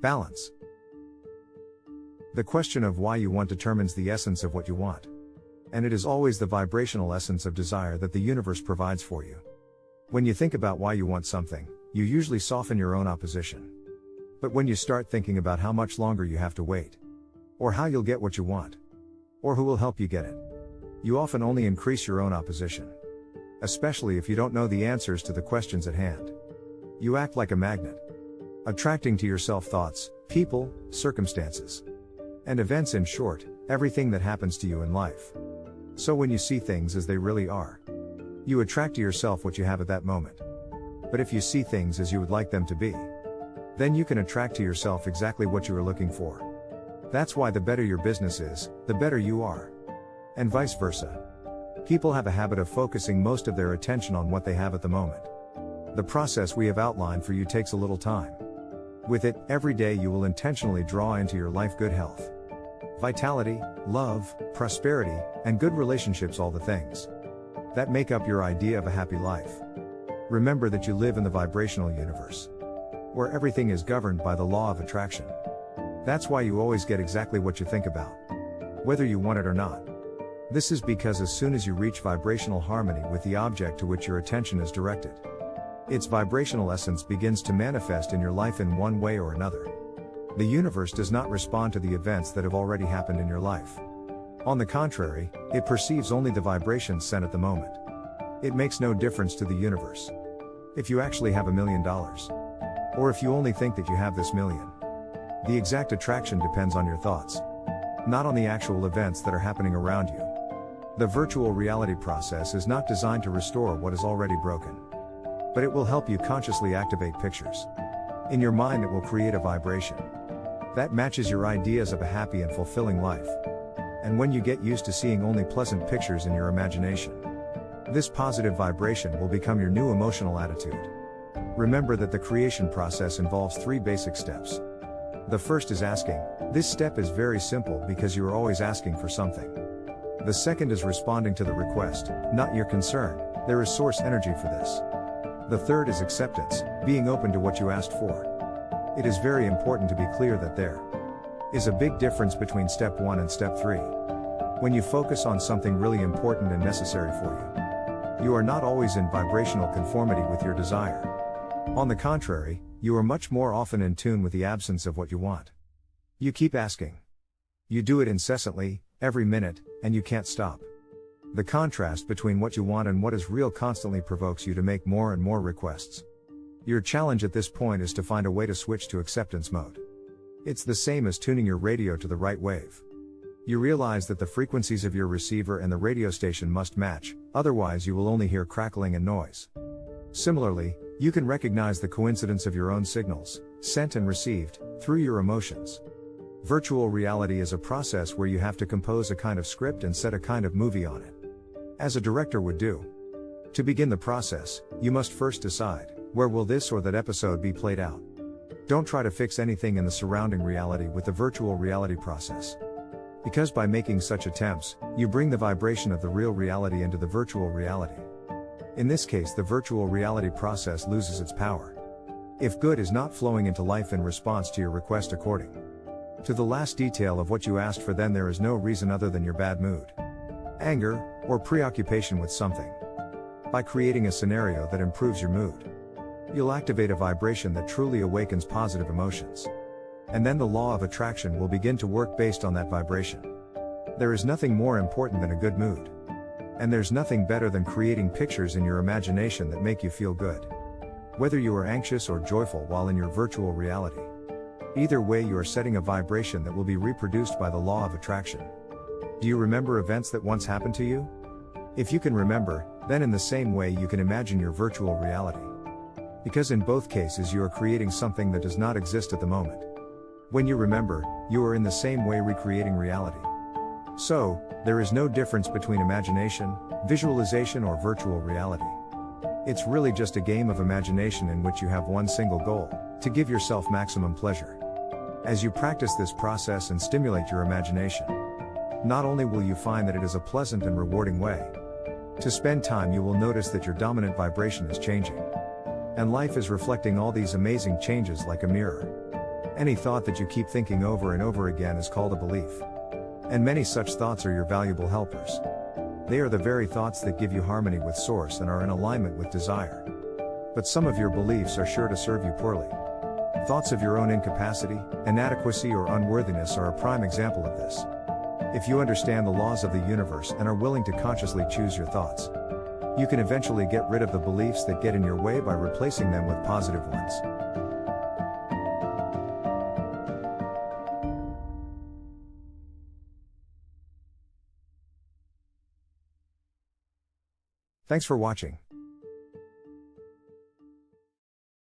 Balance. The question of why you want determines the essence of what you want. And it is always the vibrational essence of desire that the universe provides for you. When you think about why you want something, you usually soften your own opposition. But when you start thinking about how much longer you have to wait, or how you'll get what you want, or who will help you get it, you often only increase your own opposition. Especially if you don't know the answers to the questions at hand. You act like a magnet, attracting to yourself thoughts, people, circumstances, and events, in short, everything that happens to you in life. So when you see things as they really are, you attract to yourself what you have at that moment. But if you see things as you would like them to be, then you can attract to yourself exactly what you are looking for. That's why the better your business is, the better you are. And vice versa. People have a habit of focusing most of their attention on what they have at the moment. The process we have outlined for you takes a little time. With it, every day you will intentionally draw into your life good health, vitality, love, prosperity, and good relationships, all the things that make up your idea of a happy life. Remember that you live in the vibrational universe, where everything is governed by the law of attraction. That's why you always get exactly what you think about, whether you want it or not. This is because as soon as you reach vibrational harmony with the object to which your attention is directed, its vibrational essence begins to manifest in your life in one way or another. The universe does not respond to the events that have already happened in your life. On the contrary, it perceives only the vibrations sent at the moment. It makes no difference to the universe if you actually have $1 million, or if you only think that you have this million. The exact attraction depends on your thoughts, not on the actual events that are happening around you. The virtual reality process is not designed to restore what is already broken, but it will help you consciously activate pictures in your mind that will create a vibration that matches your ideas of a happy and fulfilling life. And when you get used to seeing only pleasant pictures in your imagination, this positive vibration will become your new emotional attitude. Remember that the creation process involves 3 basic steps. The first is asking. This step is very simple because you are always asking for something. The second is responding to the request, not your concern. There is source energy for this. The third is acceptance, being open to what you asked for. It is very important to be clear that there is a big difference between step 1 and step 3. When you focus on something really important and necessary for you, you are not always in vibrational conformity with your desire. On the contrary, you are much more often in tune with the absence of what you want. You keep asking. You do it incessantly, every minute, and you can't stop. The contrast between what you want and what is real constantly provokes you to make more and more requests. Your challenge at this point is to find a way to switch to acceptance mode. It's the same as tuning your radio to the right wave. You realize that the frequencies of your receiver and the radio station must match, otherwise you will only hear crackling and noise. Similarly, you can recognize the coincidence of your own signals, sent and received, through your emotions. Virtual reality is a process where you have to compose a kind of script and set a kind of movie on it, as a director would do. To begin the process, you must first decide, where will this or that episode be played out? Don't try to fix anything in the surrounding reality with the virtual reality process. Because by making such attempts, you bring the vibration of the real reality into the virtual reality. In this case, the virtual reality process loses its power. If good is not flowing into life in response to your request according to the last detail of what you asked for, then there is no reason other than your bad mood, anger, or preoccupation with something. By creating a scenario that improves your mood, you'll activate a vibration that truly awakens positive emotions. And then the law of attraction will begin to work based on that vibration. There is nothing more important than a good mood. And there's nothing better than creating pictures in your imagination that make you feel good, whether you are anxious or joyful while in your virtual reality. Either way, you are setting a vibration that will be reproduced by the law of attraction. Do you remember events that once happened to you? If you can remember, then in the same way you can imagine your virtual reality. Because in both cases you are creating something that does not exist at the moment. When you remember, you are in the same way recreating reality. So, there is no difference between imagination, visualization, or virtual reality. It's really just a game of imagination in which you have one single goal: to give yourself maximum pleasure. As you practice this process and stimulate your imagination, not only will you find that it is a pleasant and rewarding way to spend time, you will notice that your dominant vibration is changing. And life is reflecting all these amazing changes like a mirror. Any thought that you keep thinking over and over again is called a belief. And many such thoughts are your valuable helpers. They are the very thoughts that give you harmony with Source and are in alignment with desire. But some of your beliefs are sure to serve you poorly. Thoughts of your own incapacity, inadequacy, or unworthiness are a prime example of this. If you understand the laws of the universe and are willing to consciously choose your thoughts, you can eventually get rid of the beliefs that get in your way by replacing them with positive ones. Thanks for watching.